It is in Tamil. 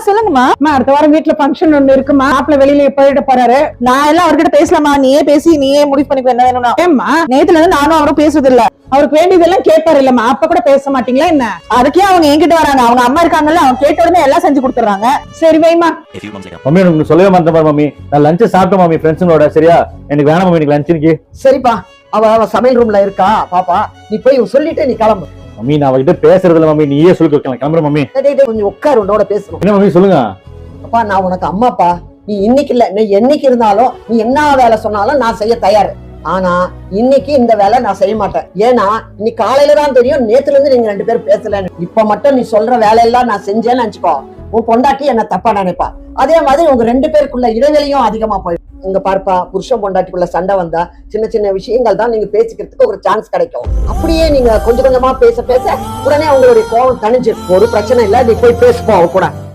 சொல்லுங்கம்மா. அடுத்த வாரம் வீட்டுல ஃபங்க்ஷன் ஒண்ணு இருக்குமா, மாப்பிள்ள வெளியில போயிட்டு போறாரு. நான் எல்லாம் அவர்கிட்ட பேசலாமா? நீயே பேசி நீயே முடிவு பண்ணிக்க என்ன வேணும்னா. ஏம்மா, நேத்துல இருந்து நானும் அவரும் பேசுறது இல்ல. அவருக்கு வேண்டியதெல்லாம் கேட்பாரு இல்லம்மா, அப்ப கூட பேச மாட்டீங்களா என்ன? அதுக்கே அவங்க என்கிட்ட வராங்க. அவங்க அம்மா இருக்காங்கல்ல, அவங்க கேட்ட உடனே எல்லாம் செஞ்சு கொடுத்துறாங்க. சரி வைமா. மம்மி உங்களுக்கு சொல்லவே மாட்டேன் பாரு மம்மி, நான் லஞ்ச் சாப்பிட்டேன் மம்மி ஃப்ரெண்ட்ஸுங்களோட. சரியா, எனக்கு வேணாம் மம்மி, எனக்கு லஞ்ச் இன்னைக்கு. சரிப்பா, அவ சமையல் ரூம்ல இருக்கா பாப்பா, நீ போய் சொல்லிட்டு நீ கிளம்பு. மம்மி நான் அவகிட்ட பேசுறது இல்ல மம்மி, நீயே சொல்லி கொடுக்கலாம். கிளம்புற மம்மி. கொஞ்சம் உட்காரு, உன்னோட பேசணும். என்ன மம்மி சொல்லுங்க. அப்பா நான் உனக்கு அம்மாப்பா, நீ இன்னைக்கு இல்ல, நீ என்னைக்கு இருந்தாலும் நீ என்ன வேலை சொன்னாலும் நான் செய்ய தயாரு. ஆனா இன்னைக்கு இந்த வேலை நான் செய்ய மாட்டேன். ஏன்னா இன்னைக்கு காலையில தான் தெரியும், நேத்துல இருந்து நீங்க 2 பேரும் பேசல. இப்ப மட்டும் நீ சொல்ற வேலையெல்லாம் நான் செஞ்சேன்னு நினைச்சுக்கோ, உன் பொண்டாட்டி என்ன தப்பா நினைப்பா. அதே மாதிரி உங்க 2 பேருக்குள்ள இடைவெளியும் அதிகமா போயிடும். இங்க பார்ப்பா, புருஷன் பொண்டாட்டிக்குள்ள சண்டை வந்தா சின்ன சின்ன விஷயங்கள் தான் நீங்க பேசிக்கிறதுக்கு ஒரு சான்ஸ் கிடைக்கும். அப்படியே நீங்க கொஞ்சம் கொஞ்சமா பேச பேச உடனே உங்களுடைய கோவம் தணிஞ்சு, ஒரு பிரச்சனை இல்ல, நீ போய் பேசுப்போம் அவ கூட.